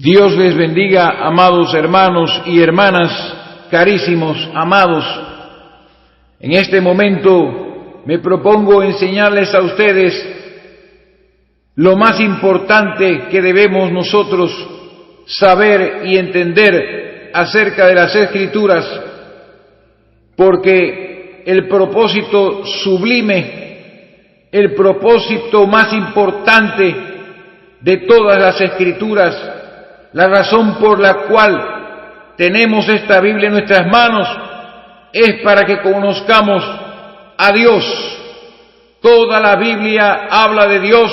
Dios les bendiga, amados hermanos y hermanas, carísimos, amados. En este momento me propongo enseñarles a ustedes lo más importante que debemos nosotros saber y entender acerca de las Escrituras, porque el propósito sublime, el propósito más importante de todas las Escrituras, la razón por la cual tenemos esta Biblia en nuestras manos, es para que conozcamos a Dios. Toda la Biblia habla de Dios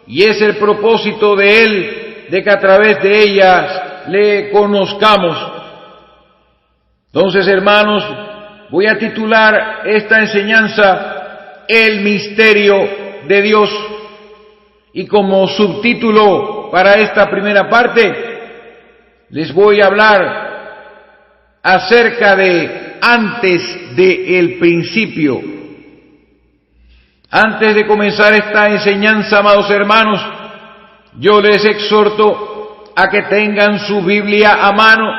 y es el propósito de Él, de que a través de ellas le conozcamos. Entonces, hermanos, voy a titular esta enseñanza El misterio de Dios, y como subtítulo para esta primera parte les voy a hablar acerca de antes del principio. Antes de comenzar esta enseñanza, amados hermanos, yo les exhorto a que tengan su Biblia a mano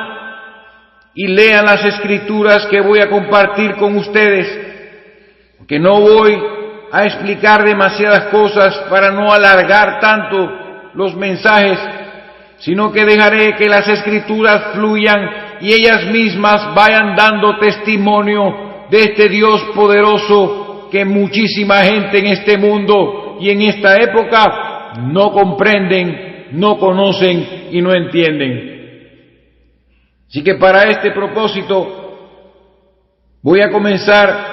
y lean las Escrituras que voy a compartir con ustedes, porque no voy a explicar demasiadas cosas para no alargar tanto los mensajes, sino que dejaré que las Escrituras fluyan y ellas mismas vayan dando testimonio de este Dios poderoso que muchísima gente en este mundo y en esta época no comprenden, no conocen y no entienden. Así que para este propósito voy a comenzar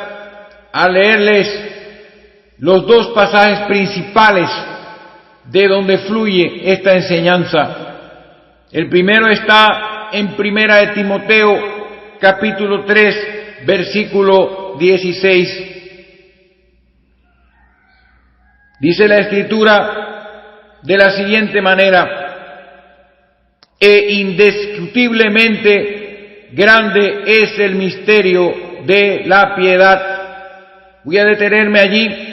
a leerles los dos pasajes principales de donde fluye esta enseñanza. El primero está en Primera de Timoteo, capítulo 3, versículo 16. Dice la Escritura de la siguiente manera: e indiscutiblemente grande es el misterio de la piedad. Voy a detenerme allí,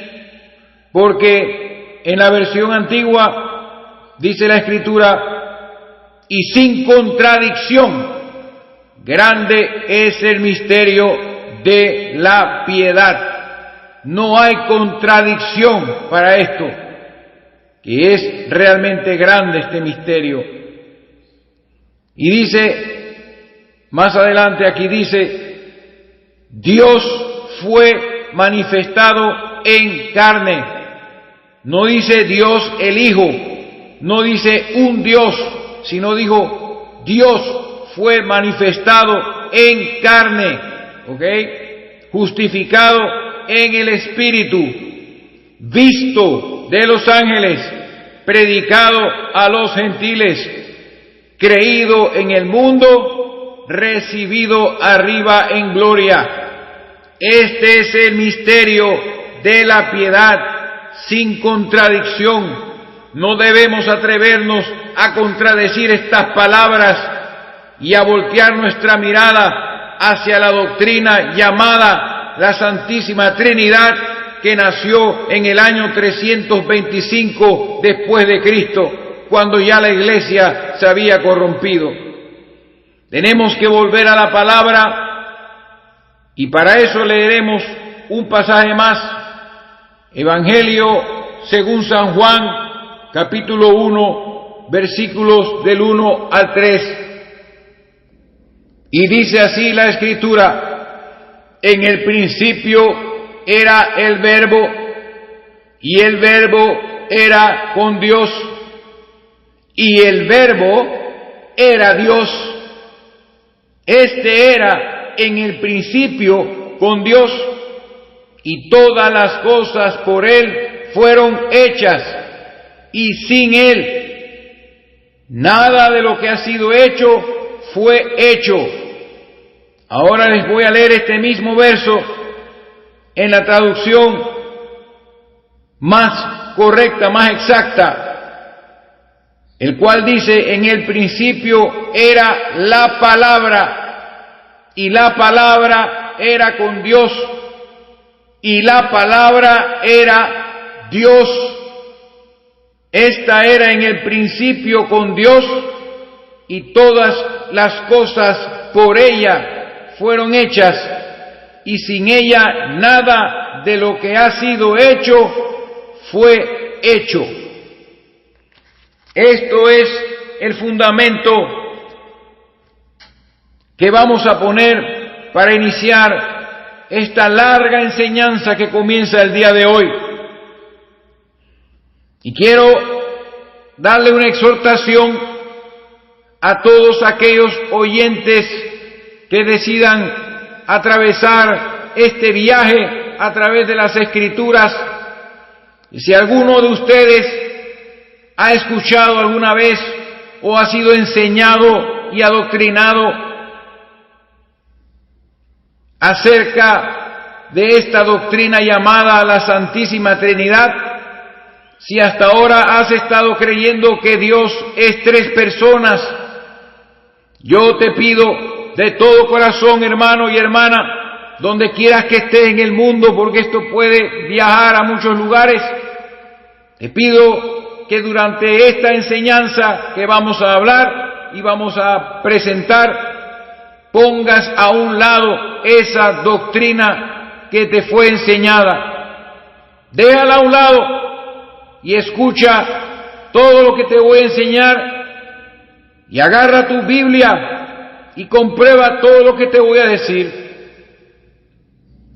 porque en la versión antigua dice la Escritura, y sin contradicción, grande es el misterio de la piedad. No hay contradicción para esto, que es realmente grande este misterio. Y dice, más adelante aquí dice, Dios fue manifestado en carne. No dice Dios el Hijo, no dice un Dios, sino dijo Dios fue manifestado en carne, ¿ok? Justificado en el Espíritu, visto de los ángeles, predicado a los gentiles, creído en el mundo, recibido arriba en gloria. Este es el misterio de la piedad sin contradicción. No debemos atrevernos a contradecir estas palabras y a voltear nuestra mirada hacia la doctrina llamada la Santísima Trinidad, que nació en el año 325 después de Cristo, cuando ya la Iglesia se había corrompido. Tenemos que volver a la palabra, y para eso leeremos un pasaje más. Evangelio según San Juan, capítulo 1, versículos del 1 al 3. Y dice así la Escritura: en el principio era el Verbo, y el Verbo era con Dios, y el Verbo era Dios. Este era en el principio con Dios, y todas las cosas por Él fueron hechas, y sin Él nada de lo que ha sido hecho fue hecho. Ahora les voy a leer este mismo verso en la traducción más correcta, más exacta, el cual dice: en el principio era la palabra, y la palabra era con Dios, y la palabra era Dios. Esta era en el principio con Dios, y todas las cosas por ella fueron hechas, y sin ella nada de lo que ha sido hecho fue hecho. Esto es el fundamento que vamos a poner para iniciar esta larga enseñanza que comienza el día de hoy. Y quiero darle una exhortación a todos aquellos oyentes que decidan atravesar este viaje a través de las Escrituras. Y si alguno de ustedes ha escuchado alguna vez o ha sido enseñado y adoctrinado acerca de esta doctrina llamada la Santísima Trinidad, si hasta ahora has estado creyendo que Dios es tres personas, yo te pido de todo corazón, hermano y hermana, donde quieras que estés en el mundo, porque esto puede viajar a muchos lugares, te pido que durante esta enseñanza que vamos a hablar y vamos a presentar, pongas a un lado esa doctrina que te fue enseñada. Déjala a un lado y escucha todo lo que te voy a enseñar y agarra tu Biblia y comprueba todo lo que te voy a decir.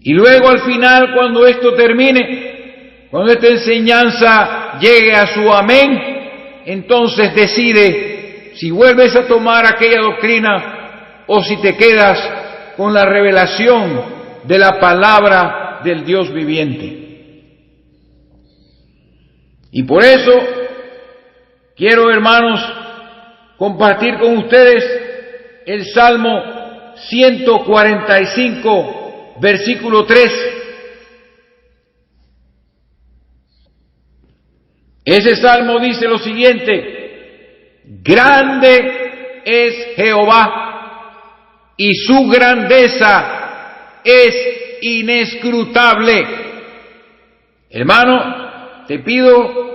Y luego al final, cuando esto termine, cuando esta enseñanza llegue a su amén, entonces decide si vuelves a tomar aquella doctrina o si te quedas con la revelación de la palabra del Dios viviente. Y por eso quiero, hermanos, compartir con ustedes el Salmo 145, versículo 3. Ese salmo dice lo siguiente: grande es Jehová y su grandeza es inescrutable. Hermano, te pido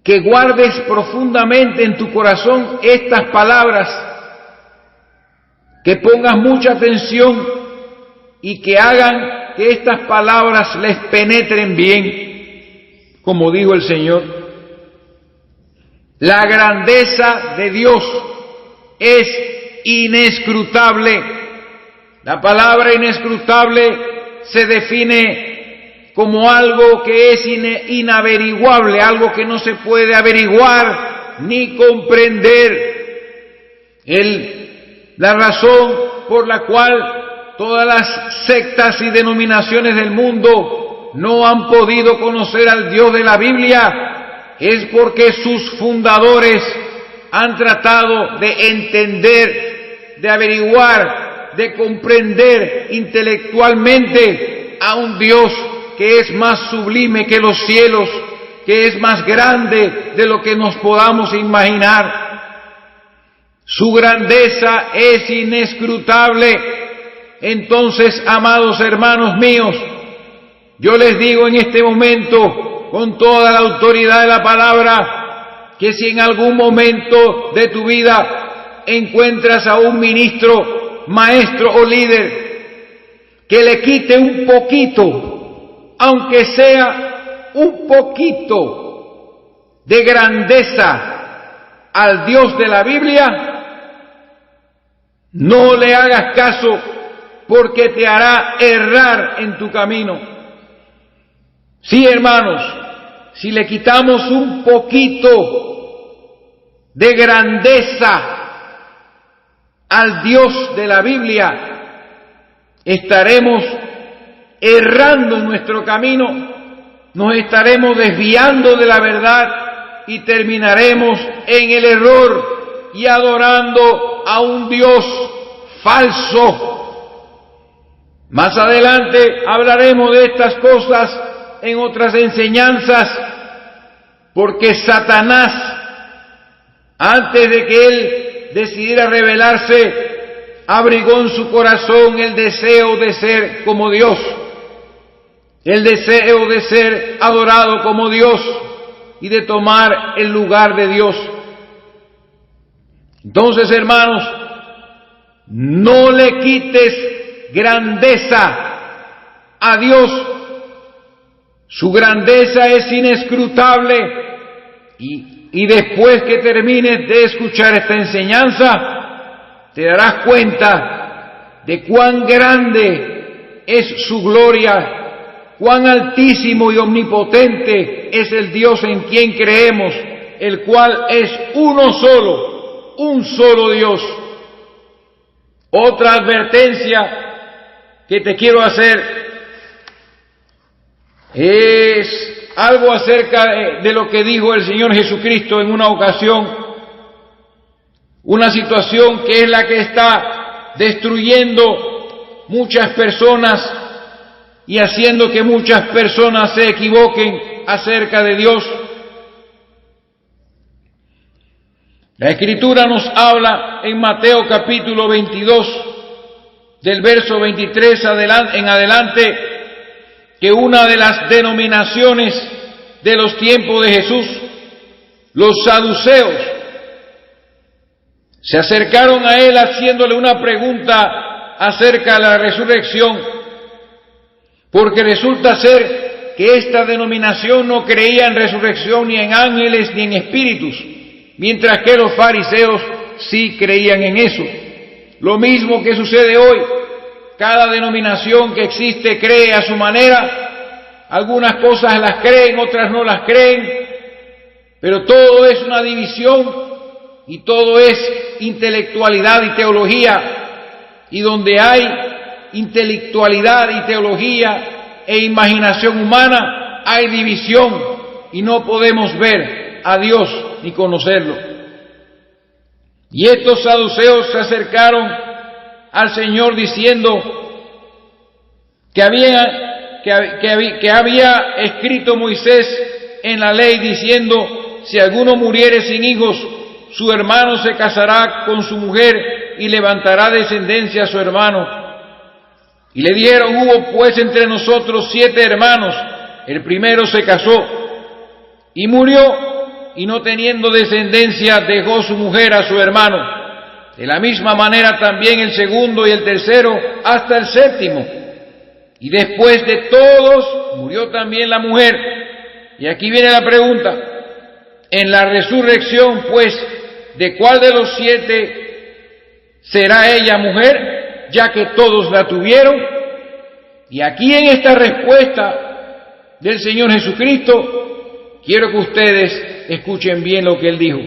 que guardes profundamente en tu corazón estas palabras, que pongas mucha atención y que hagan que estas palabras les penetren bien. Como dijo el Señor, la grandeza de Dios es inescrutable. La palabra inescrutable se define como algo que es inaveriguable, algo que no se puede averiguar ni comprender. La razón por la cual todas las sectas y denominaciones del mundo no han podido conocer al Dios de la Biblia es porque sus fundadores han tratado de entender, de averiguar, de comprender intelectualmente a un Dios que es más sublime que los cielos, que es más grande de lo que nos podamos imaginar. Su grandeza es inescrutable. Entonces, amados hermanos míos, yo les digo en este momento, con toda la autoridad de la palabra, que si en algún momento de tu vida encuentras a un ministro, maestro o líder, que le quite un poquito, aunque sea un poquito de grandeza al Dios de la Biblia, no le hagas caso, porque te hará errar en tu camino. Sí, hermanos, si le quitamos un poquito de grandeza al Dios de la Biblia, estaremos errando en nuestro camino, nos estaremos desviando de la verdad y terminaremos en el error y adorando a un Dios falso. Más adelante hablaremos de estas cosas en otras enseñanzas, porque Satanás, antes de que él decidiera rebelarse, abrigó en su corazón el deseo de ser como Dios, el deseo de ser adorado como Dios y de tomar el lugar de Dios. Entonces, hermanos, no le quites grandeza a Dios. Su grandeza es inescrutable y después que termines de escuchar esta enseñanza, te darás cuenta de cuán grande es su gloria, cuán altísimo y omnipotente es el Dios en quien creemos, el cual es uno solo, un solo Dios. Otra advertencia que te quiero hacer es algo acerca de lo que dijo el Señor Jesucristo en una ocasión, una situación que es la que está destruyendo muchas personas y haciendo que muchas personas se equivoquen acerca de Dios. La Escritura nos habla en Mateo capítulo 22, del verso 23 en adelante, que una de las denominaciones de los tiempos de Jesús, los saduceos, se acercaron a él haciéndole una pregunta acerca de la resurrección, porque resulta ser que esta denominación no creía en resurrección ni en ángeles ni en espíritus, mientras que los fariseos sí creían en eso. Lo mismo que sucede hoy. Cada denominación que existe cree a su manera, algunas cosas las creen, otras no las creen, pero todo es una división y todo es intelectualidad y teología, y donde hay intelectualidad y teología e imaginación humana, hay división y no podemos ver a Dios ni conocerlo. Y estos saduceos se acercaron al Señor diciendo que había escrito Moisés en la ley diciendo: si alguno muriere sin hijos, su hermano se casará con su mujer y levantará descendencia a su hermano. Y le dieron: hubo pues entre nosotros 7 hermanos, el primero se casó y murió, y no teniendo descendencia dejó su mujer a su hermano. De la misma manera también el segundo y el tercero hasta el séptimo. Y después de todos murió también la mujer. Y aquí viene la pregunta: en la resurrección, pues, ¿de cuál de los 7 será ella mujer, ya que todos la tuvieron? Y aquí en esta respuesta del Señor Jesucristo, quiero que ustedes escuchen bien lo que Él dijo.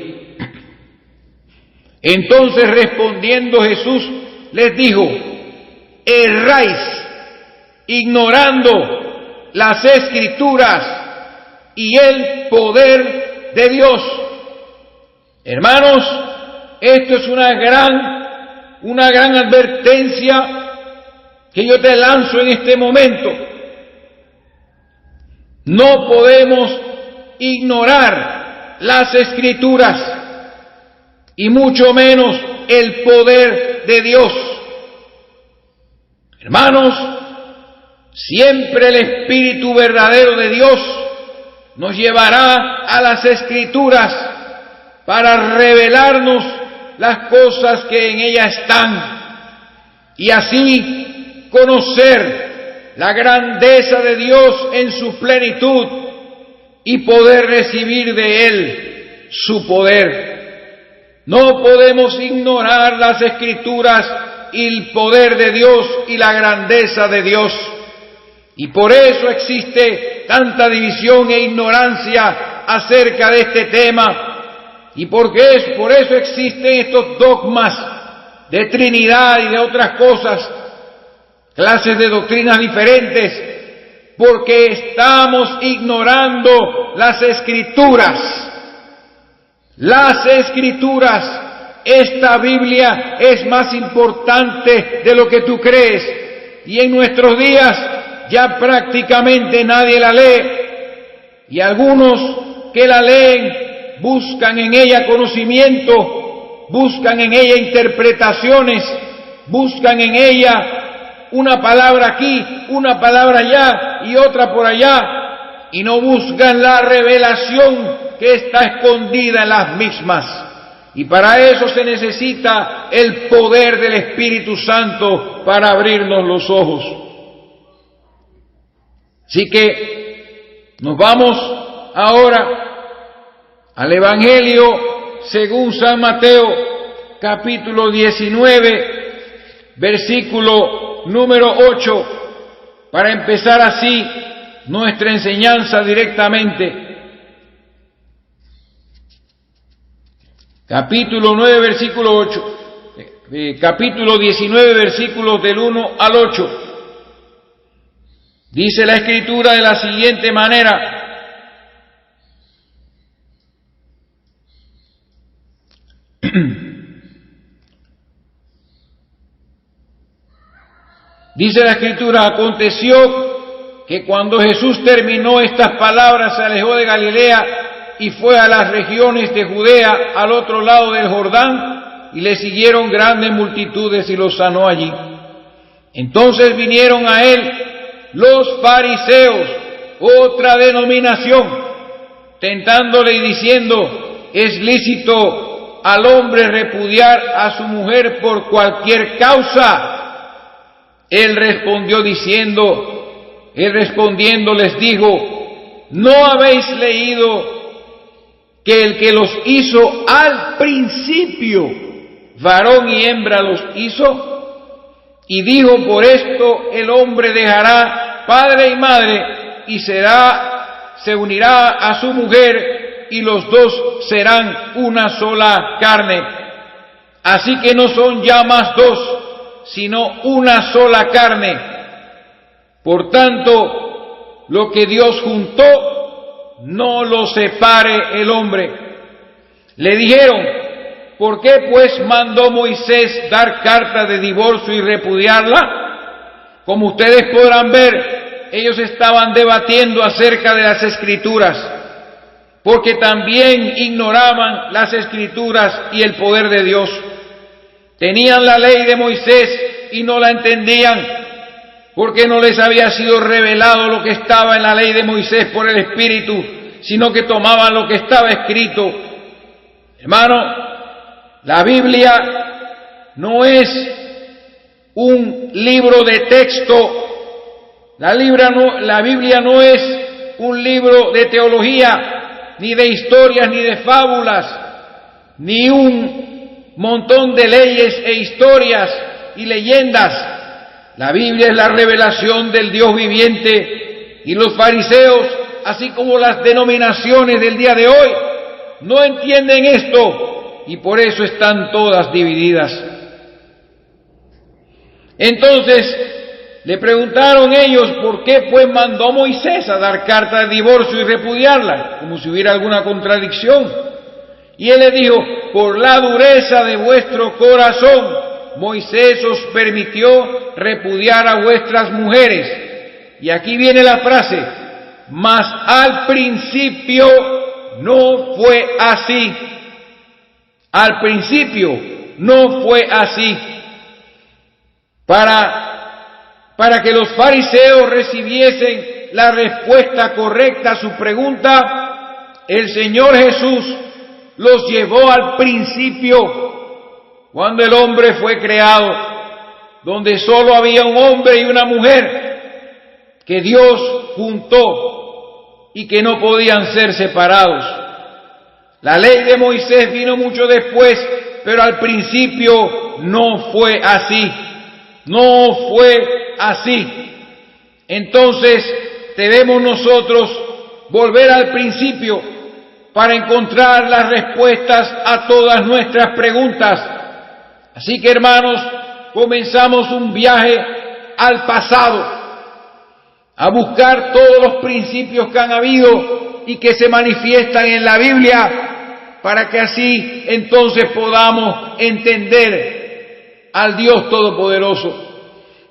Entonces respondiendo Jesús les dijo: erráis, ignorando las Escrituras y el poder de Dios. Hermanos, esto es una gran advertencia que yo te lanzo en este momento. No podemos ignorar las Escrituras y mucho menos el poder de Dios. Hermanos, siempre el Espíritu verdadero de Dios nos llevará a las Escrituras para revelarnos las cosas que en ellas están y así conocer la grandeza de Dios en su plenitud y poder recibir de Él su poder. No podemos ignorar las Escrituras y el poder de Dios y la grandeza de Dios. Y por eso existe tanta división e ignorancia acerca de este tema. Y por eso existen estos dogmas de Trinidad y de otras cosas, clases de doctrinas diferentes, porque estamos ignorando las Escrituras. Las Escrituras, esta Biblia es más importante de lo que tú crees, y en nuestros días ya prácticamente nadie la lee, y algunos que la leen buscan en ella conocimiento, buscan en ella interpretaciones, buscan en ella una palabra aquí, una palabra allá y otra por allá, y no buscan la revelación que está escondida en las mismas. Y para eso se necesita el poder del Espíritu Santo para abrirnos los ojos. Así que nos vamos ahora al Evangelio según San Mateo, capítulo 19, versículo número 8, para empezar así nuestra enseñanza directamente. Capítulo 9, versículo 8, capítulo 19, versículos del 1 al 8. Dice la Escritura de la siguiente manera: dice la Escritura, aconteció que cuando Jesús terminó estas palabras se alejó de Galilea y fue a las regiones de Judea al otro lado del Jordán, y le siguieron grandes multitudes y los sanó allí. Entonces vinieron a él los fariseos, otra denominación, tentándole y diciendo: ¿es lícito al hombre repudiar a su mujer por cualquier causa? Él respondiendo les dijo: ¿no habéis leído que el que los hizo al principio, varón y hembra los hizo? Y dijo: por esto el hombre dejará padre y madre y se unirá a su mujer, y los dos serán una sola carne. Así que no son ya más dos, sino una sola carne. Por tanto, lo que Dios juntó, no lo separe el hombre. Le dijeron: ¿por qué pues mandó Moisés dar carta de divorcio y repudiarla? Como ustedes podrán ver, ellos estaban debatiendo acerca de las Escrituras, porque también ignoraban las Escrituras y el poder de Dios. Tenían la ley de Moisés y no la entendían, porque no les había sido revelado lo que estaba en la ley de Moisés por el Espíritu, sino que tomaban lo que estaba escrito. Hermano, la Biblia no es un libro de texto. La Biblia no es un libro de teología, ni de historias, ni de fábulas, ni un montón de leyes e historias y leyendas. La Biblia es la revelación del Dios viviente, y los fariseos, así como las denominaciones del día de hoy, no entienden esto, y por eso están todas divididas. Entonces le preguntaron ellos: ¿por qué pues mandó Moisés a dar carta de divorcio y repudiarla? Como si hubiera alguna contradicción. Y él les dijo: por la dureza de vuestro corazón, Moisés os permitió repudiar a vuestras mujeres. Y aquí viene la frase: mas al principio no fue así. Al principio no fue así. Para que los fariseos recibiesen la respuesta correcta a su pregunta, el Señor Jesús los llevó al principio, cuando el hombre fue creado, donde solo había un hombre y una mujer que Dios juntó y que no podían ser separados. La ley de Moisés vino mucho después, pero al principio no fue así. No fue así. Entonces debemos nosotros volver al principio para encontrar las respuestas a todas nuestras preguntas. Así que, hermanos, comenzamos un viaje al pasado, a buscar todos los principios que han habido y que se manifiestan en la Biblia, para que así entonces podamos entender al Dios Todopoderoso.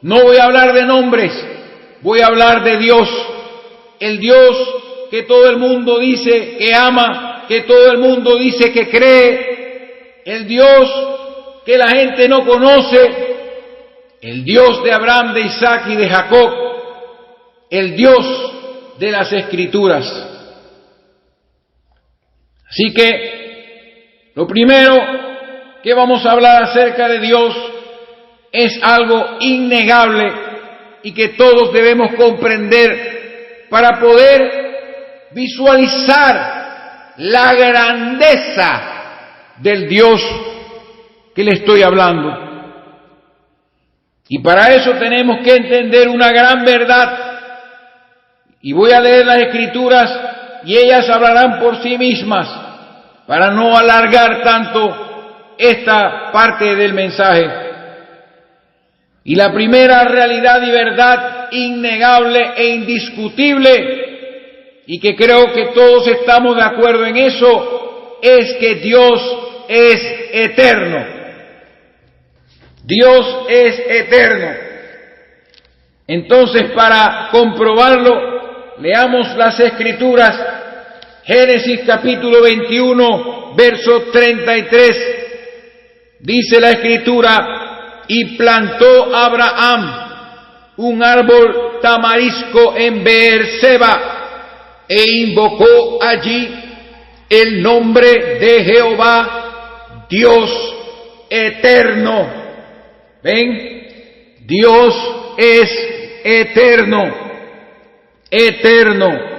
No voy a hablar de nombres, voy a hablar de Dios, el Dios que todo el mundo dice que ama, que todo el mundo dice que cree, el Dios que la gente no conoce, el Dios de Abraham, de Isaac y de Jacob, el Dios de las Escrituras. Así que Lo primero que vamos a hablar acerca de Dios es algo innegable y que todos debemos comprender para poder visualizar la grandeza del Dios que le estoy hablando. Y para eso tenemos que entender una gran verdad. Y voy a leer las Escrituras y ellas hablarán por sí mismas para no alargar tanto esta parte del mensaje. Y la primera realidad y verdad innegable e indiscutible, y que creo que todos estamos de acuerdo en eso, es que Dios es eterno. Dios es eterno. Entonces, para comprobarlo, leamos las Escrituras. Génesis capítulo 21, verso 33. Dice la Escritura: y plantó Abraham un árbol tamarisco en Beerseba, e invocó allí el nombre de Jehová, Dios eterno. ¿Ven? Dios es eterno, eterno.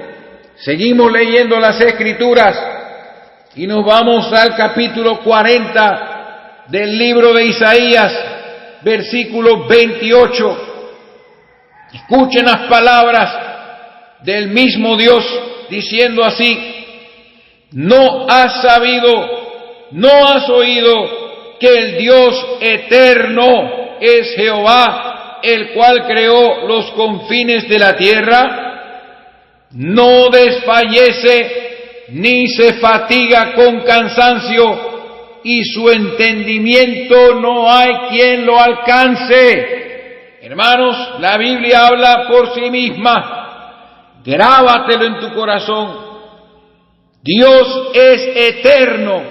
Seguimos leyendo las Escrituras y nos vamos al capítulo 40 del libro de Isaías, versículo 28. Escuchen las palabras del mismo Dios diciendo así: ¿no has sabido, no has oído que el Dios eterno es Jehová, el cual creó los confines de la tierra? No desfallece ni se fatiga con cansancio, y su entendimiento no hay quien lo alcance. Hermanos, la Biblia habla por sí misma. Grábatelo en tu corazón. Dios es eterno.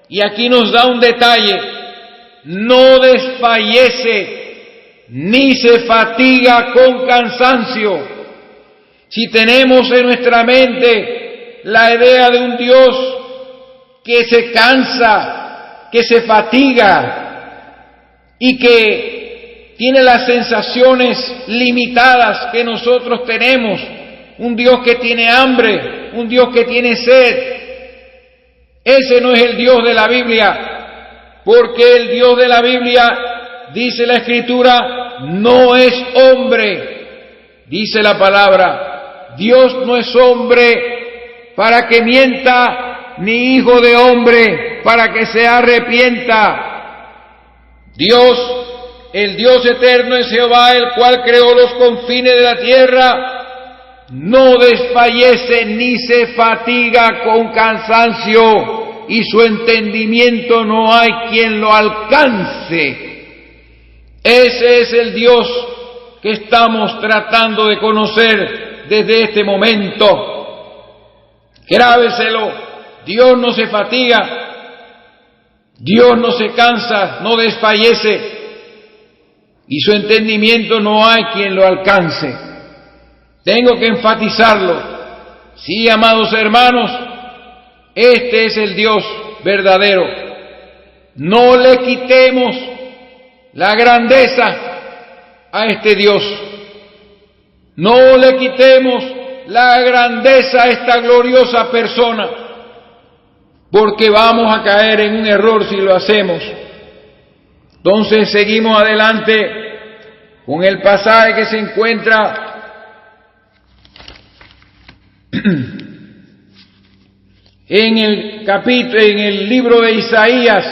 Y aquí nos da un detalle: no desfallece ni se fatiga con cansancio. Si tenemos en nuestra mente la idea de un Dios que se cansa, que se fatiga y que tiene las sensaciones limitadas que nosotros tenemos, un Dios que tiene hambre, un Dios que tiene sed, ese no es el Dios de la Biblia, porque el Dios de la Biblia, dice la Escritura, no es hombre. Dice la palabra: Dios no es hombre para que mienta, ni hijo de hombre para que se arrepienta. Dios, el Dios eterno es Jehová, el cual creó los confines de la tierra. No desfallece ni se fatiga con cansancio, y su entendimiento no hay quien lo alcance. Ese es el Dios que estamos tratando de conocer desde este momento. Grábeselo: Dios no se fatiga, Dios no se cansa, no desfallece, y su entendimiento no hay quien lo alcance. Tengo que enfatizarlo. Sí, amados hermanos, este es el Dios verdadero. No le quitemos la grandeza a este Dios. No le quitemos la grandeza a esta gloriosa persona, porque vamos a caer en un error si lo hacemos. Entonces seguimos adelante con el pasaje que se encuentra en el libro de Isaías,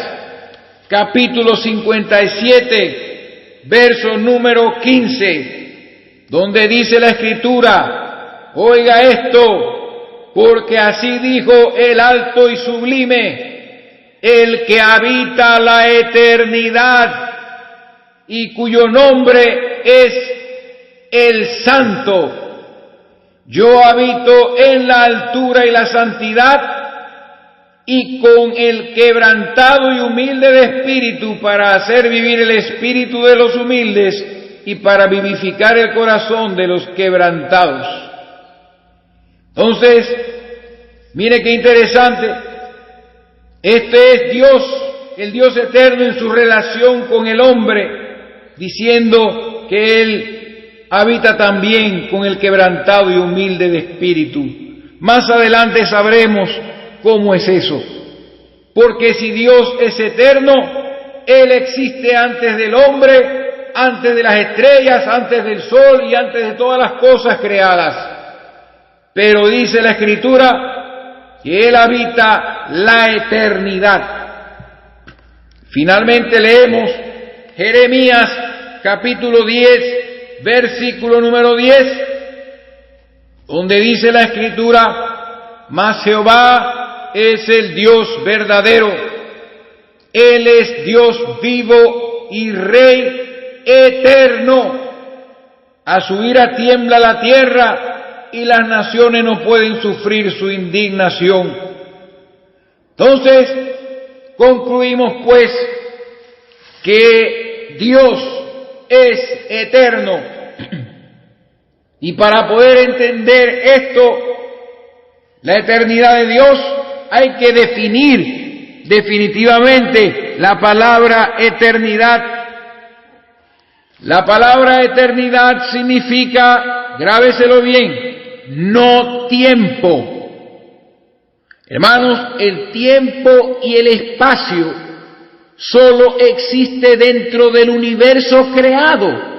capítulo 57, verso número 15, donde dice la Escritura: oiga esto, porque así dijo el alto y sublime, el que habita la eternidad y cuyo nombre es el Santo. Yo habito en la altura y la santidad, y con el quebrantado y humilde de espíritu, para hacer vivir el espíritu de los humildes y para vivificar el corazón de los quebrantados. Entonces, mire qué interesante. Este es Dios, el Dios eterno en su relación con el hombre, diciendo que Él habita también con el quebrantado y humilde de espíritu. Más adelante sabremos cómo es eso. Porque si Dios es eterno, Él existe antes del hombre, antes de las estrellas, antes del sol y antes de todas las cosas creadas. Pero dice la Escritura que Él habita la eternidad. Finalmente leemos Jeremías capítulo 10, versículo número 10, donde dice la Escritura: mas Jehová es el Dios verdadero, Él es Dios vivo y Rey eterno. A su ira tiembla la tierra, y las naciones no pueden sufrir su indignación. Entonces, concluimos pues que Dios es eterno. Y para poder entender esto, la eternidad de Dios, hay que definir definitivamente la palabra eternidad. La palabra eternidad significa, grábeselo bien, no tiempo. Hermanos, el tiempo y el espacio solo existe dentro del universo creado.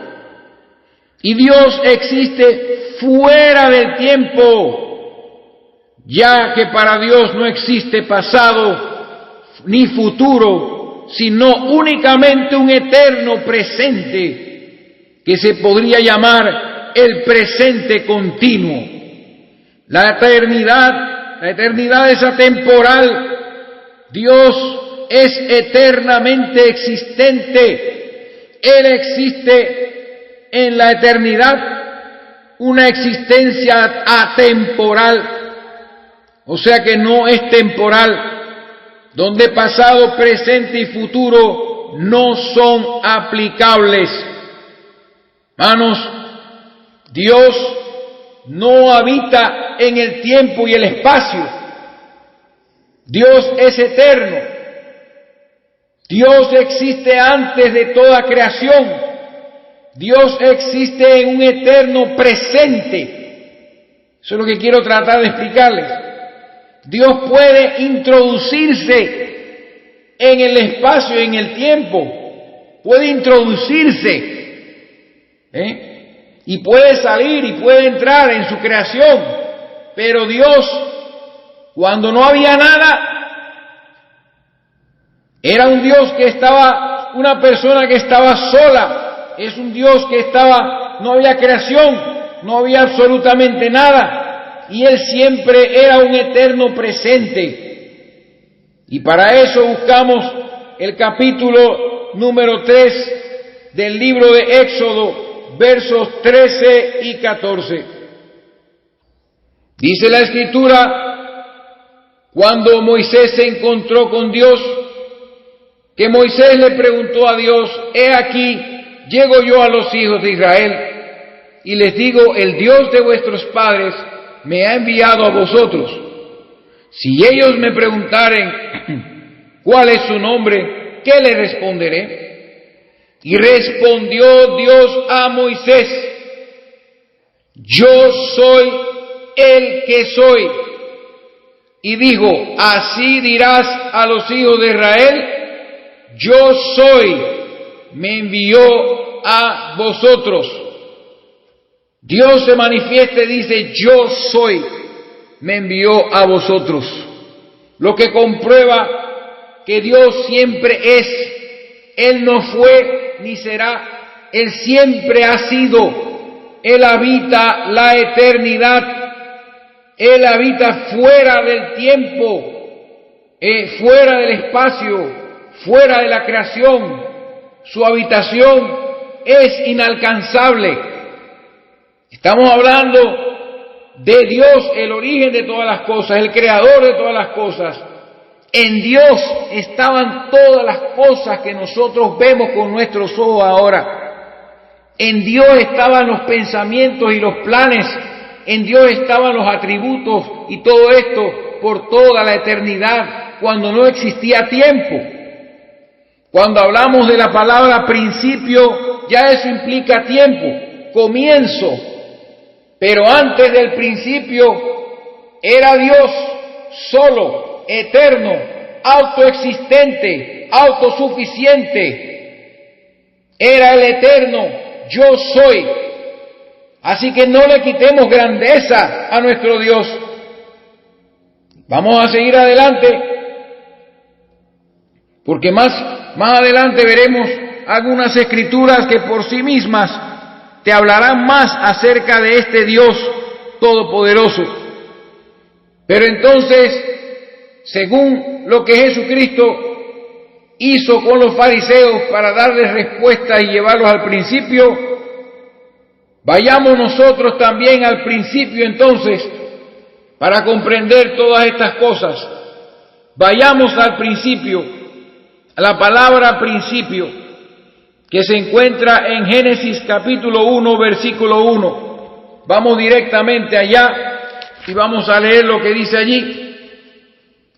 Y Dios existe fuera del tiempo, ya que para Dios no existe pasado ni futuro, sino únicamente un eterno presente, que se podría llamar el presente continuo. La eternidad es atemporal. Dios es eternamente existente. Él existe en la eternidad, una existencia atemporal, o sea que no es temporal, donde pasado, presente y futuro no son aplicables. Hermanos, Dios no habita en el tiempo y el espacio. Dios es eterno. Dios existe antes de toda creación. Dios existe en un eterno presente. Eso es lo que quiero tratar de explicarles. Dios puede introducirse en el espacio y en el tiempo. Puede introducirse. Y puede salir y puede entrar en su creación. Pero Dios, cuando no había nada, era un Dios que estaba, una persona que estaba sola. Es un Dios que no había creación, no había absolutamente nada. Y Él siempre era un eterno presente. Y para eso buscamos el capítulo número 3 del libro de Éxodo, versos 13 y 14. Dice la Escritura, cuando Moisés se encontró con Dios, que Moisés le preguntó a Dios: he aquí, llego yo a los hijos de Israel, y les digo, el Dios de vuestros padres me ha enviado a vosotros. Si ellos me preguntaren cuál es su nombre, ¿qué les responderé? Y respondió Dios a Moisés: yo soy el que soy. Y dijo: así dirás a los hijos de Israel: yo soy, me envió a vosotros. Dios se manifiesta y dice: yo soy, me envió a vosotros. Lo que comprueba que Dios siempre es. Él no fue ni será, Él siempre ha sido. Él habita la eternidad. Él habita fuera del tiempo, fuera del espacio, fuera de la creación. Su habitación es inalcanzable. Estamos hablando de Dios, el origen de todas las cosas, el creador de todas las cosas. En Dios estaban todas las cosas que nosotros vemos con nuestros ojos ahora. En Dios estaban los pensamientos y los planes. En Dios estaban los atributos y todo esto por toda la eternidad. cuando no existía tiempo. Cuando hablamos de la palabra principio, ya eso implica tiempo, comienzo. Pero antes del principio era Dios solo, eterno, autoexistente, autosuficiente. Era el eterno, yo soy. Así que no le quitemos grandeza a nuestro Dios. Vamos a seguir adelante, porque más adelante veremos algunas escrituras que por sí mismas te hablarán más acerca de este Dios todopoderoso. Pero entonces, según lo que Jesucristo hizo con los fariseos para darles respuestas y llevarlos al principio, vayamos nosotros también al principio entonces, para comprender todas estas cosas. Vayamos al principio, a la palabra principio, que se encuentra en Génesis capítulo 1, versículo 1. Vamos directamente allá y vamos a leer lo que dice allí.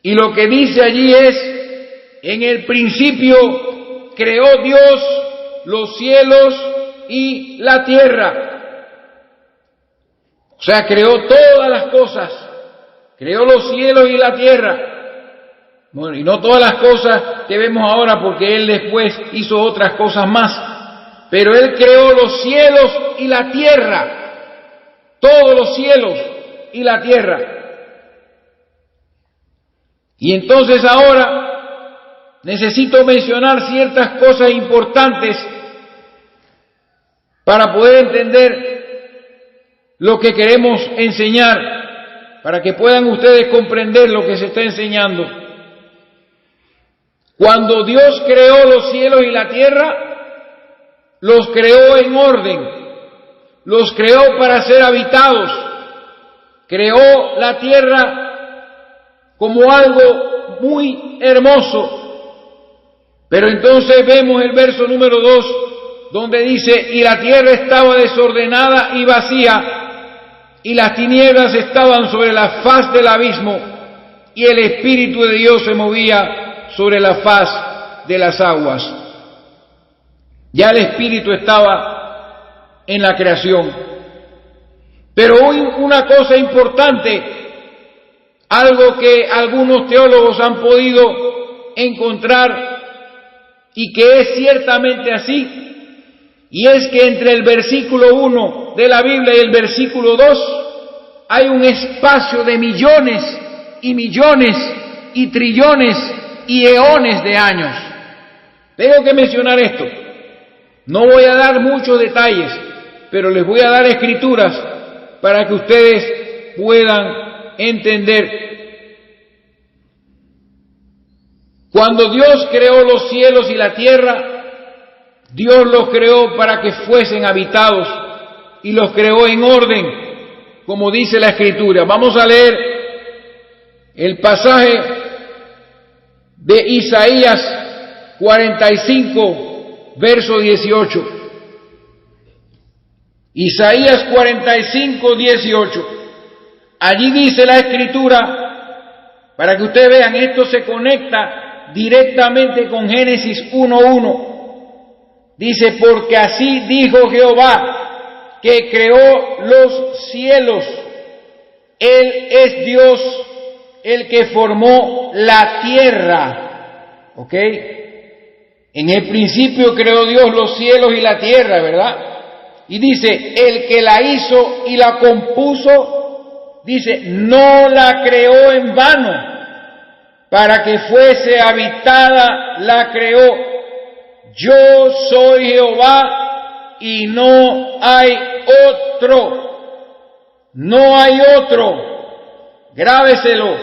Y lo que dice allí es: en el principio creó Dios los cielos y la tierra. O sea, creó todas las cosas. Creó los cielos y la tierra. Bueno, y no todas las cosas que vemos ahora, porque Él después hizo otras cosas más. Pero Él creó los cielos y la tierra. Todos los cielos y la tierra. Y entonces ahora necesito mencionar ciertas cosas importantes para poder entender lo que queremos enseñar, para que puedan ustedes comprender lo que se está enseñando. Cuando Dios creó los cielos y la tierra, los creó en orden, los creó para ser habitados, creó la tierra como algo muy hermoso. Pero entonces vemos el verso número 2, donde dice: y la tierra estaba desordenada y vacía, y las tinieblas estaban sobre la faz del abismo, y el Espíritu de Dios se movía sobre la faz de las aguas. Ya el Espíritu estaba en la creación. Pero hoy una cosa importante, algo que algunos teólogos han podido encontrar y que es ciertamente así, y es que entre el versículo 1 de la Biblia y el versículo 2 hay un espacio de millones y millones y trillones y eones de años. Tengo que mencionar esto. No voy a dar muchos detalles, pero les voy a dar escrituras para que ustedes puedan entender. Cuando Dios creó los cielos y la tierra, Dios los creó para que fuesen habitados y los creó en orden, como dice la Escritura. Vamos a leer el pasaje de Isaías 45, verso 18. Isaías 45, 18. Allí dice la Escritura, para que ustedes vean, esto se conecta directamente con Génesis 1:1. Dice: porque así dijo Jehová, que creó los cielos. Él es Dios, el que formó la tierra. ¿Ok? En el principio creó Dios los cielos y la tierra, ¿verdad? Y dice: el que la hizo y la compuso, dice, no la creó en vano, para que fuese habitada, la creó. Yo soy Jehová y no hay otro. No hay otro. Grábeselo.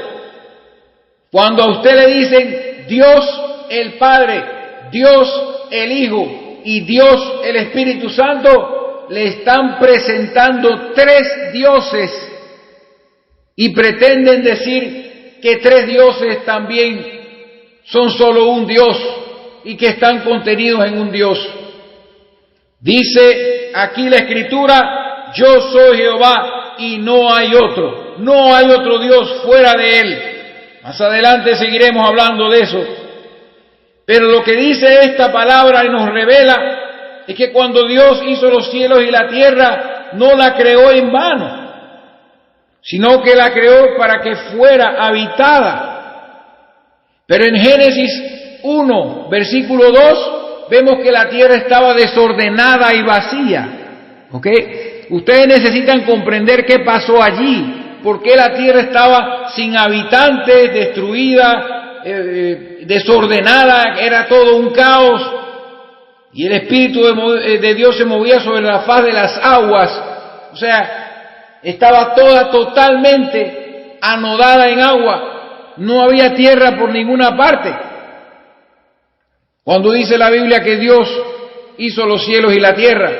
Cuando a usted le dicen Dios el Padre, Dios el Hijo y Dios el Espíritu Santo, le están presentando tres dioses y pretenden decir que tres dioses también son solo un Dios y que están contenidos en un Dios. Dice aquí la Escritura: yo soy Jehová y no hay otro. No hay otro Dios fuera de Él. Más adelante seguiremos hablando de eso. Pero lo que dice esta palabra y nos revela es que cuando Dios hizo los cielos y la tierra, no la creó en vano, sino que la creó para que fuera habitada. Pero en Génesis 1, versículo 2, vemos que la tierra estaba desordenada y vacía. ¿Ok? Ustedes necesitan comprender qué pasó allí, por qué la tierra estaba sin habitantes, destruida, desordenada, era todo un caos, y el Espíritu de Dios se movía sobre la faz de las aguas. O sea, estaba toda totalmente anodada en agua, no había tierra por ninguna parte. Cuando dice la Biblia que Dios hizo los cielos y la tierra,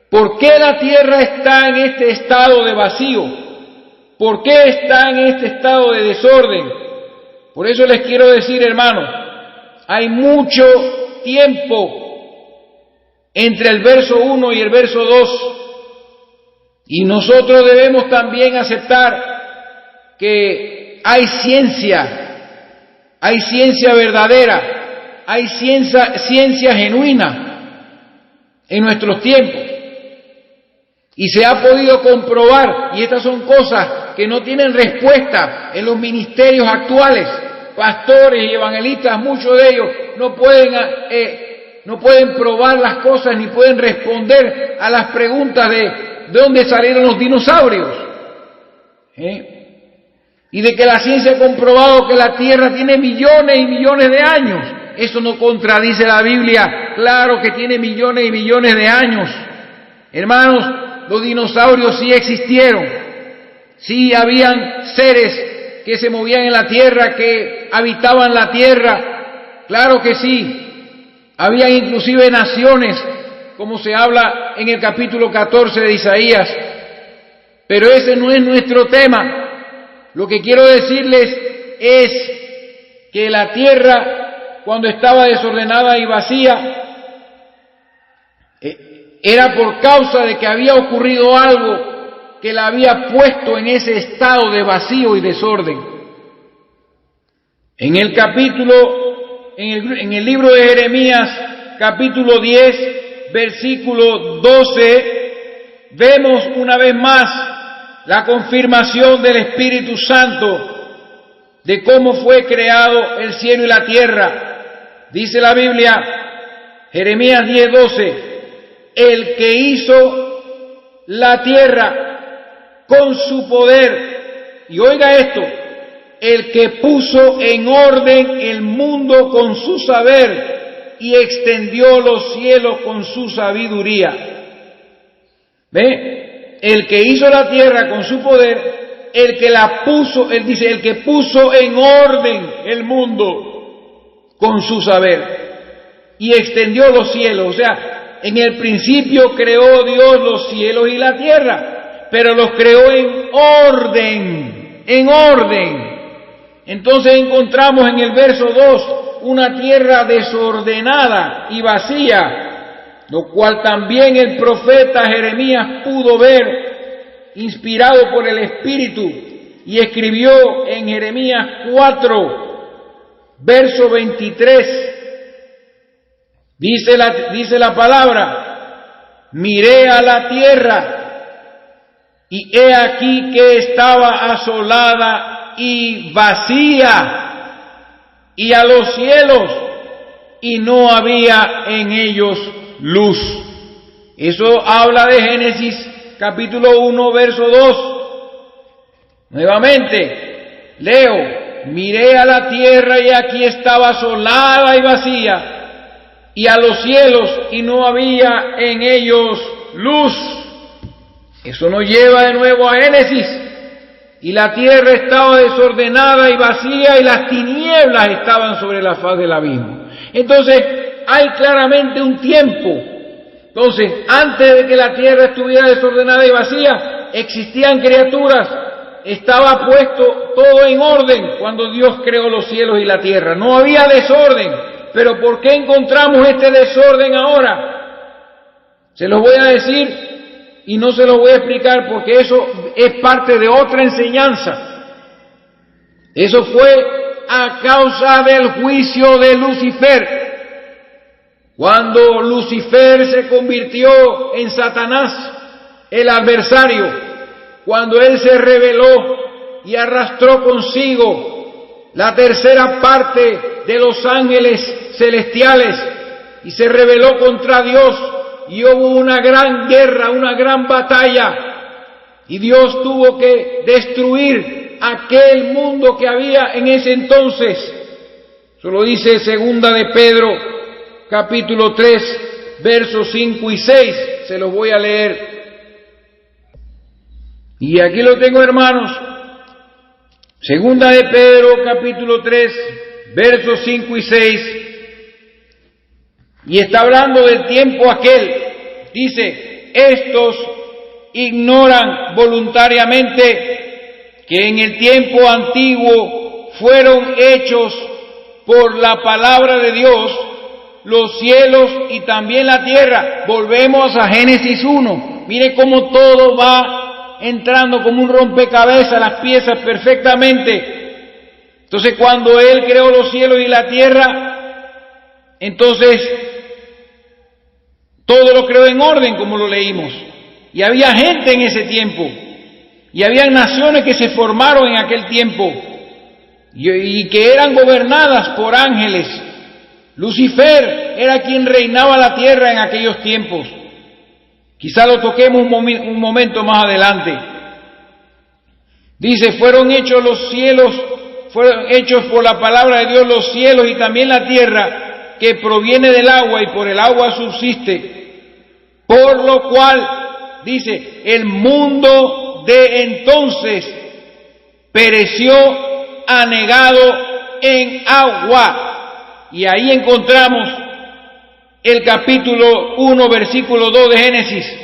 ¿por qué la tierra está en este estado de vacío? ¿Por qué está en este estado de desorden? Por eso les quiero decir, hermanos, hay mucho tiempo entre el verso 1 y el verso 2, y nosotros debemos también aceptar que hay ciencia verdadera, hay ciencia genuina en nuestros tiempos. Y se ha podido comprobar, y estas son cosas que no tienen respuesta en los ministerios actuales. Pastores y evangelistas, muchos de ellos no pueden probar las cosas ni pueden responder a las preguntas de dónde salieron los dinosaurios. Y de que la ciencia ha comprobado que la Tierra tiene millones y millones de años. Eso no contradice la Biblia, claro que tiene millones y millones de años. Hermanos, los dinosaurios sí existieron, sí habían seres que se movían en la tierra, que habitaban la tierra, claro que sí, habían inclusive naciones, como se habla en el capítulo 14 de Isaías, pero ese no es nuestro tema. Lo que quiero decirles es que la tierra, cuando estaba desordenada y vacía, era por causa de que había ocurrido algo que la había puesto en ese estado de vacío y desorden. En el libro de Jeremías, capítulo 10, versículo 12, vemos una vez más la confirmación del Espíritu Santo de cómo fue creado el cielo y la tierra. Dice la Biblia, Jeremías 10, 12, el que hizo la tierra con su poder, y oiga esto, el que puso en orden el mundo con su saber y extendió los cielos con su sabiduría. ¿Ve? El que hizo la tierra con su poder, el que la puso, él dice, el que puso en orden el mundo con su saber y extendió los cielos. O sea, en el principio creó Dios los cielos y la tierra, pero los creó en orden, en orden. Entonces encontramos en el verso 2 una tierra desordenada y vacía, lo cual también el profeta Jeremías pudo ver, inspirado por el Espíritu, y escribió en Jeremías 4, verso 23, dice la palabra, miré a la tierra y he aquí que estaba asolada y vacía, y a los cielos y no había en ellos luz. Eso habla de Génesis capítulo 1, verso 2. Nuevamente, leo, miré a la tierra y aquí estaba asolada y vacía, y a los cielos y no había en ellos luz. Eso nos lleva de nuevo a Génesis. Y la tierra estaba desordenada y vacía y las tinieblas estaban sobre la faz del abismo. Entonces, hay claramente un tiempo. Entonces, antes de que la tierra estuviera desordenada y vacía, existían criaturas. Estaba puesto todo en orden cuando Dios creó los cielos y la tierra. No había desorden. Pero ¿por qué encontramos este desorden ahora? Se los voy a decir y no se los voy a explicar porque eso es parte de otra enseñanza. Eso fue a causa del juicio de Lucifer. Cuando Lucifer se convirtió en Satanás, el adversario, cuando él se rebeló y arrastró consigo la tercera parte de los ángeles celestiales y se rebeló contra Dios, y hubo una gran guerra, una gran batalla, y Dios tuvo que destruir aquel mundo que había en ese entonces. Eso lo dice segunda de Pedro, capítulo 3, versos 5 y 6, se los voy a leer. Y aquí lo tengo, hermanos, segunda de Pedro, capítulo 3, versos 5 y 6, y está hablando del tiempo aquel. Dice: estos ignoran voluntariamente que en el tiempo antiguo fueron hechos por la palabra de Dios los cielos y también la tierra. Volvemos a Génesis 1. Mire cómo todo va entrando como un rompecabezas, las piezas perfectamente. Entonces, cuando Él creó los cielos y la tierra, entonces todo lo creó en orden, como lo leímos. Y había gente en ese tiempo, y había naciones que se formaron en aquel tiempo, y que eran gobernadas por ángeles. Lucifer era quien reinaba la tierra en aquellos tiempos. Quizá lo toquemos un momento más adelante. Dice: fueron hechos los cielos, fueron hechos por la palabra de Dios los cielos y también la tierra, que proviene del agua y por el agua subsiste. Por lo cual, dice, el mundo de entonces pereció anegado en agua. Y ahí encontramos el capítulo 1, versículo 2 de Génesis,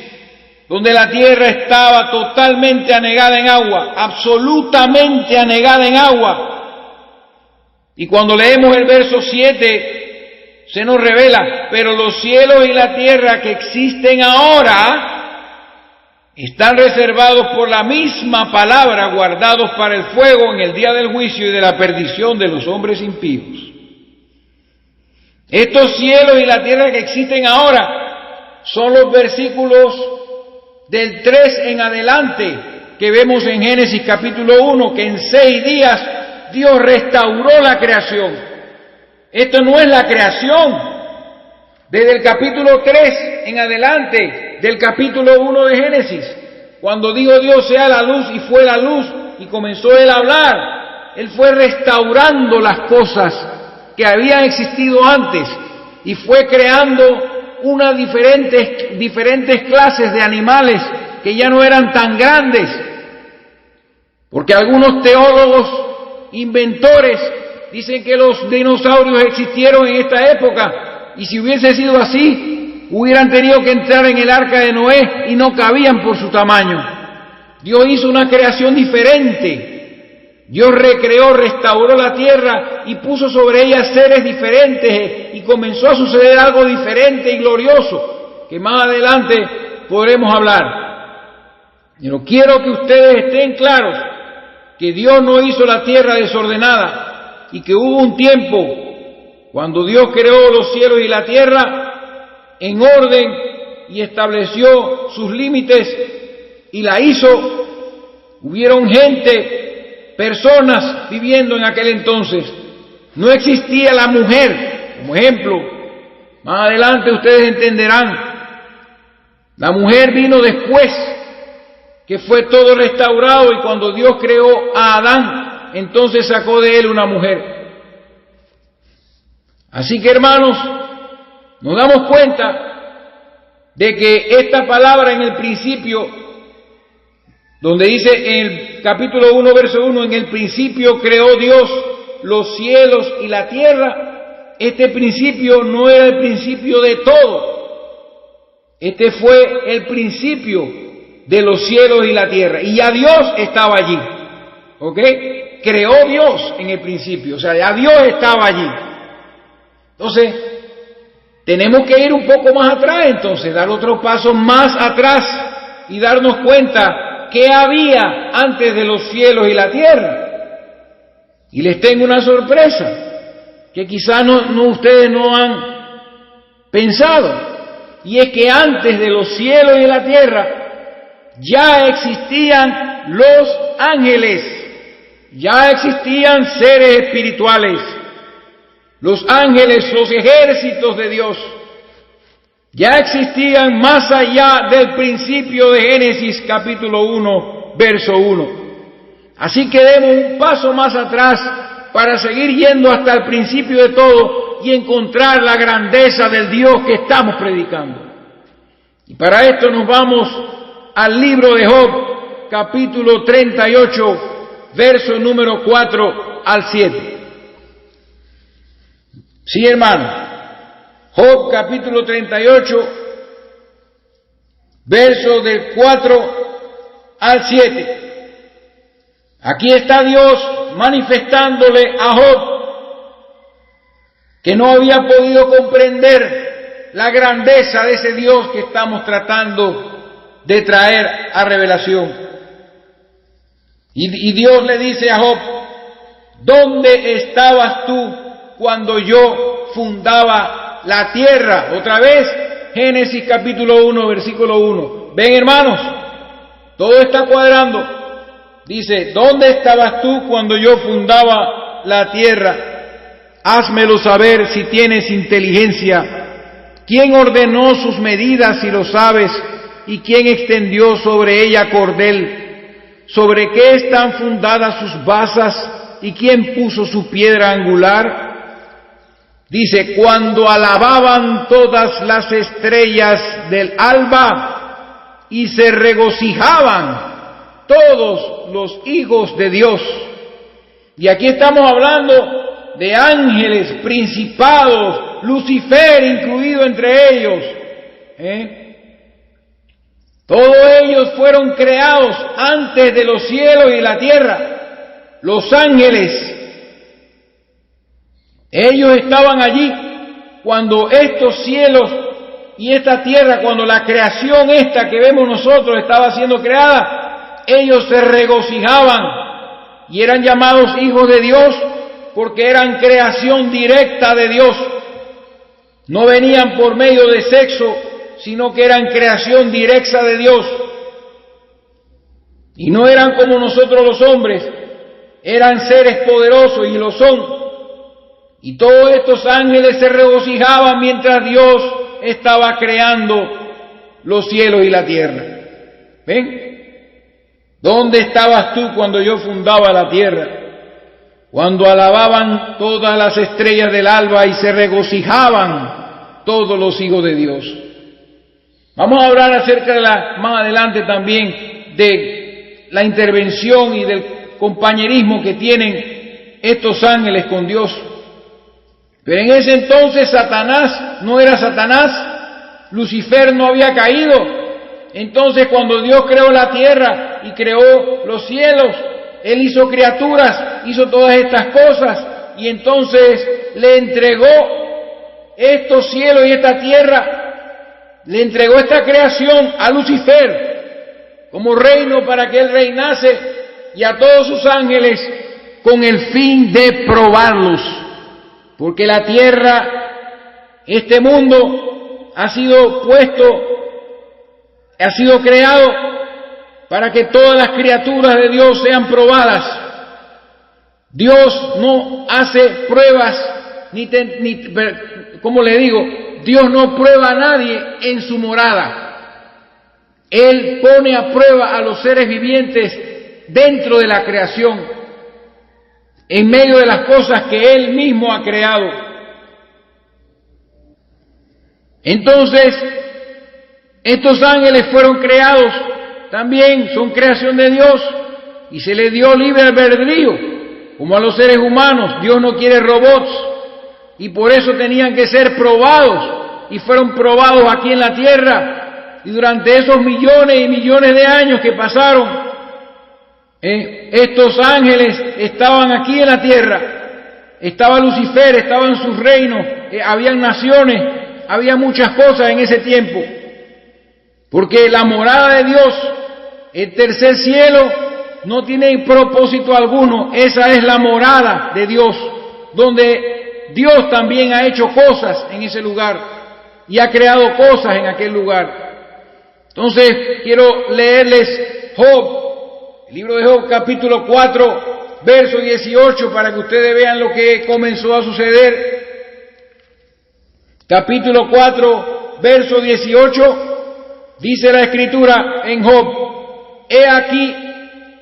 donde la tierra estaba totalmente anegada en agua, absolutamente anegada en agua. Y cuando leemos el verso 7, se nos revela: pero los cielos y la tierra que existen ahora están reservados por la misma palabra, guardados para el fuego en el día del juicio y de la perdición de los hombres impíos. Estos cielos y la tierra que existen ahora son los versículos del 3 en adelante que vemos en Génesis capítulo 1, que en 6 días Dios restauró la creación. Esto no es la creación. Desde el capítulo 3 en adelante del capítulo 1 de Génesis, cuando dijo Dios: sea la luz, y fue la luz, y comenzó Él a hablar, Él fue restaurando las cosas que habían existido antes, y fue creando unas diferentes clases de animales que ya no eran tan grandes, porque algunos teólogos inventores dicen que los dinosaurios existieron en esta época, y si hubiese sido así, hubieran tenido que entrar en el arca de Noé y no cabían por su tamaño. Dios hizo una creación diferente. Dios recreó, restauró la tierra y puso sobre ella seres diferentes, y comenzó a suceder algo diferente y glorioso, que más adelante podremos hablar. Pero quiero que ustedes estén claros que Dios no hizo la tierra desordenada, y que hubo un tiempo cuando Dios creó los cielos y la tierra en orden y estableció sus límites y la hizo. Hubieron gente, personas viviendo en aquel entonces. No existía la mujer, como ejemplo. Más adelante ustedes entenderán. La mujer vino después que fue todo restaurado, y cuando Dios creó a Adán, entonces sacó de él una mujer. Así que, hermanos, nos damos cuenta de que esta palabra en el principio, donde dice en el capítulo 1, verso 1, en el principio creó Dios los cielos y la tierra, este principio no era el principio de todo. Este fue el principio de los cielos y la tierra, y ya Dios estaba allí. ¿Ok? Creó Dios en el principio, o sea, ya Dios estaba allí. Entonces, tenemos que ir un poco más atrás, entonces, dar otro paso más atrás y darnos cuenta qué había antes de los cielos y la tierra. Y les tengo una sorpresa que quizás ustedes no han pensado, y es que antes de los cielos y de la tierra ya existían los ángeles, ya existían seres espirituales, los ángeles, los ejércitos de Dios, ya existían más allá del principio de Génesis capítulo 1, verso 1. Así que demos un paso más atrás para seguir yendo hasta el principio de todo y encontrar la grandeza del Dios que estamos predicando. Y para esto nos vamos al libro de Job, capítulo 38, verso número 4 al 7. Sí, hermano. Job, capítulo 38, verso del 4 al 7. Aquí está Dios manifestándole a Job que no había podido comprender la grandeza de ese Dios que estamos tratando de traer a revelación. Y Dios le dice a Job: ¿dónde estabas tú cuando yo fundaba la tierra? Otra vez, Génesis capítulo 1, versículo 1. ¿Ven, hermanos? Todo está cuadrando. Dice: ¿dónde estabas tú cuando yo fundaba la tierra? Házmelo saber si tienes inteligencia. ¿Quién ordenó sus medidas si lo sabes? ¿Y quién extendió sobre ella cordel? ¿Sobre qué están fundadas sus basas? ¿Y quién puso su piedra angular? Dice: cuando alababan todas las estrellas del alba y se regocijaban todos los hijos de Dios. Y aquí estamos hablando de ángeles, principados, Lucifer incluido entre ellos. Todos ellos fueron creados antes de los cielos y la tierra. Los ángeles, ellos estaban allí cuando estos cielos y esta tierra, cuando la creación esta que vemos nosotros estaba siendo creada. Ellos se regocijaban y eran llamados hijos de Dios porque eran creación directa de Dios. No venían por medio de sexo, sino que eran creación directa de Dios. Y no eran como nosotros los hombres, eran seres poderosos y lo son. Y todos estos ángeles se regocijaban mientras Dios estaba creando los cielos y la tierra. ¿Ven? ¿Dónde estabas tú cuando yo fundaba la tierra? Cuando alababan todas las estrellas del alba y se regocijaban todos los hijos de Dios. Vamos a hablar acerca más adelante también de la intervención y del compañerismo que tienen estos ángeles con Dios. Pero en ese entonces Satanás no era Satanás, Lucifer no había caído. Entonces cuando Dios creó la tierra y creó los cielos, Él hizo criaturas, hizo todas estas cosas y entonces le entregó estos cielos y esta tierra, le entregó esta creación a Lucifer como reino para que Él reinase y a todos sus ángeles con el fin de probarlos. Porque la tierra, este mundo, ha sido creado para que todas las criaturas de Dios sean probadas. Dios no hace pruebas, Dios no prueba a nadie en su morada. Él pone a prueba a los seres vivientes dentro de la creación, en medio de las cosas que Él mismo ha creado. Entonces, estos ángeles fueron creados, también son creación de Dios, y se les dio libre albedrío, como a los seres humanos. Dios no quiere robots, y por eso tenían que ser probados, y fueron probados aquí en la tierra, y durante esos millones y millones de años que pasaron, estos ángeles estaban aquí en la tierra, estaba Lucifer, estaban sus reinos, habían naciones, había muchas cosas en ese tiempo. Porque la morada de Dios, el tercer cielo, no tiene propósito alguno. Esa es la morada de Dios, donde Dios también ha hecho cosas en ese lugar y ha creado cosas en aquel lugar. Entonces quiero leerles Job, el libro de Job, capítulo 4, verso 18, para que ustedes vean lo que comenzó a suceder. Capítulo 4, verso 18, dice la Escritura en Job: he aquí,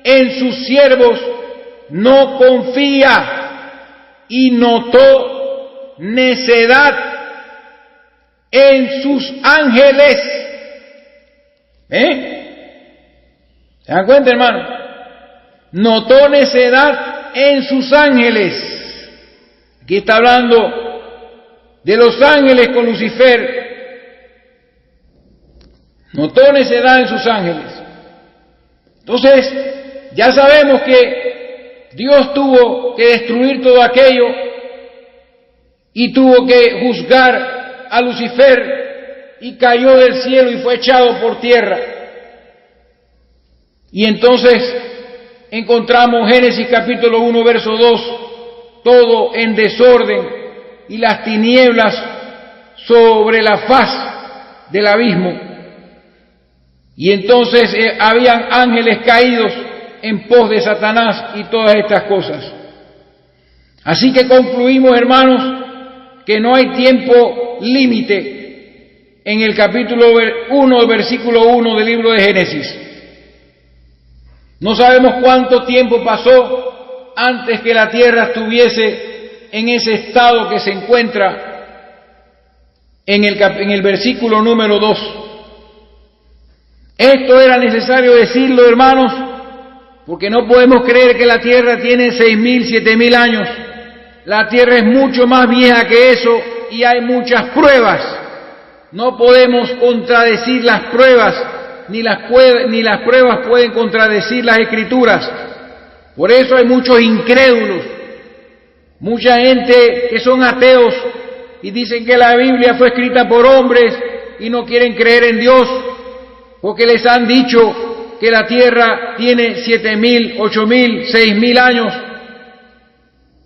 en sus siervos no confía, y notó necedad en sus ángeles. ¿Se dan cuenta, hermano? Notó necedad en sus ángeles. Aquí está hablando de los ángeles con Lucifer. Notó necedad en sus ángeles. Entonces, ya sabemos que Dios tuvo que destruir todo aquello y tuvo que juzgar a Lucifer, y cayó del cielo y fue echado por tierra. Y entonces encontramos Génesis capítulo 1, verso 2, todo en desorden y las tinieblas sobre la faz del abismo. Y entonces habían ángeles caídos en pos de Satanás y todas estas cosas. Así que concluimos, hermanos, que no hay tiempo límite en el capítulo 1, versículo 1 del libro de Génesis. No sabemos cuánto tiempo pasó antes que la tierra estuviese en ese estado que se encuentra en el versículo número 2. Esto era necesario decirlo, hermanos, porque no podemos creer que la tierra tiene 6.000, 7.000 años. La tierra es mucho más vieja que eso y hay muchas pruebas. No podemos contradecir las pruebas, ni las pruebas pueden contradecir las Escrituras. Por eso hay muchos incrédulos, mucha gente que son ateos y dicen que la Biblia fue escrita por hombres y no quieren creer en Dios, porque les han dicho que la tierra tiene 7.000, 8.000, 6.000 años,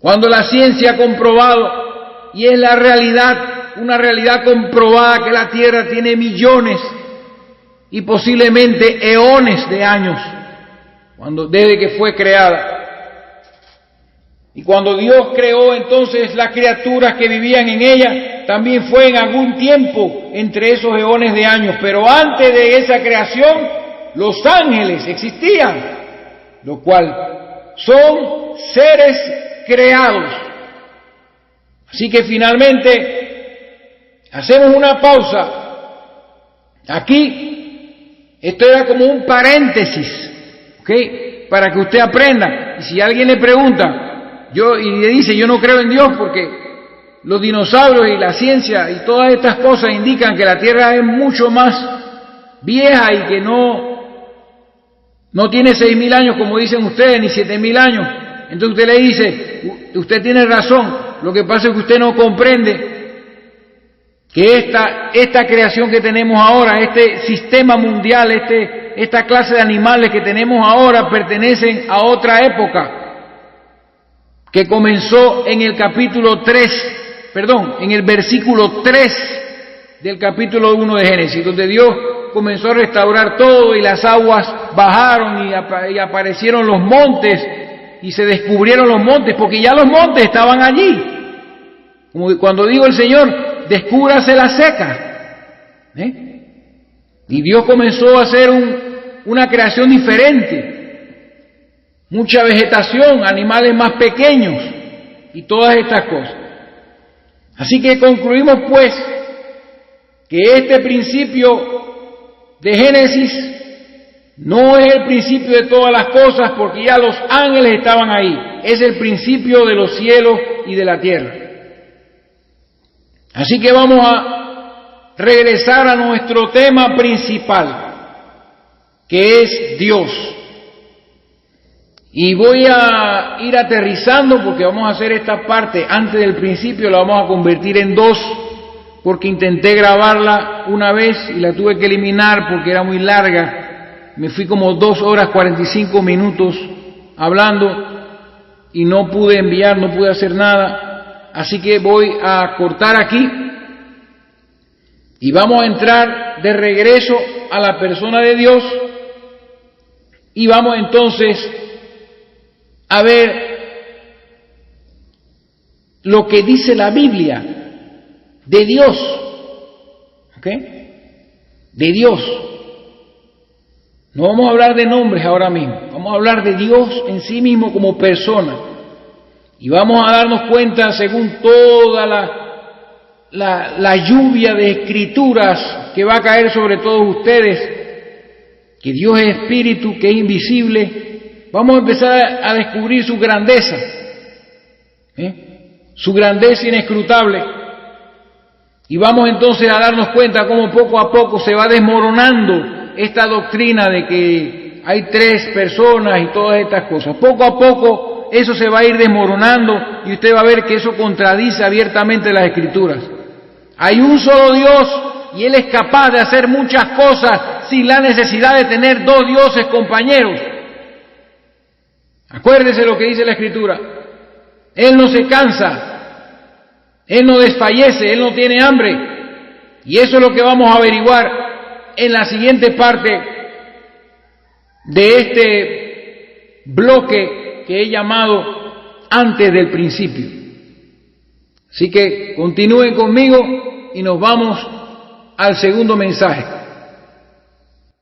cuando la ciencia ha comprobado, y es la realidad, una realidad comprobada, que la tierra tiene millones y posiblemente eones de años, desde que fue creada. Y cuando Dios creó entonces las criaturas que vivían en ella, también fue en algún tiempo entre esos eones de años. Pero antes de esa creación, los ángeles existían, lo cual son seres creados. Así que finalmente hacemos una pausa. Aquí, esto era como un paréntesis, ¿ok? Para que usted aprenda. Y si alguien le pregunta, y le dice, yo no creo en Dios porque los dinosaurios y la ciencia y todas estas cosas indican que la Tierra es mucho más vieja y que no tiene 6.000 años como dicen ustedes, ni 7.000 años. Entonces usted le dice, usted tiene razón, lo que pasa es que usted no comprende que esta creación que tenemos ahora, este sistema mundial, esta clase de animales que tenemos ahora pertenecen a otra época, que comenzó en el versículo 3 del capítulo 1 de Génesis, donde Dios comenzó a restaurar todo y las aguas bajaron y aparecieron los montes y se descubrieron los montes, porque ya los montes estaban allí. Como cuando dijo el Señor, descúbrase la seca. Y Dios comenzó a hacer una creación diferente. Mucha vegetación, animales más pequeños y todas estas cosas. Así que concluimos pues que este principio de Génesis no es el principio de todas las cosas, porque ya los ángeles estaban ahí. Es el principio de los cielos y de la tierra. Así que vamos a regresar a nuestro tema principal, que es Dios. Y voy a ir aterrizando porque vamos a hacer esta parte antes del principio, la vamos a convertir en 2, porque intenté grabarla una vez y la tuve que eliminar porque era muy larga. me fui como 2 horas 45 minutos hablando y no pude enviar, no pude hacer nada, así que voy a cortar aquí y vamos a entrar de regreso a la persona de Dios y vamos entonces a ver lo que dice la Biblia de Dios, ¿ok? De Dios. No vamos a hablar de nombres ahora mismo, vamos a hablar de Dios en sí mismo como persona. Y vamos a darnos cuenta, según toda la lluvia de escrituras que va a caer sobre todos ustedes, que Dios es espíritu, que es invisible. Vamos a empezar a descubrir su grandeza, su grandeza inescrutable. Y vamos entonces a darnos cuenta cómo poco a poco se va desmoronando esta doctrina de que hay 3 personas y todas estas cosas. Poco a poco eso se va a ir desmoronando y usted va a ver que eso contradice abiertamente las Escrituras. Hay un solo Dios y Él es capaz de hacer muchas cosas sin la necesidad de tener 2 dioses compañeros. Acuérdese lo que dice la Escritura. Él no se cansa, Él no desfallece, Él no tiene hambre. Y eso es lo que vamos a averiguar en la siguiente parte de este bloque que he llamado antes del principio. Así que continúen conmigo y nos vamos al segundo mensaje.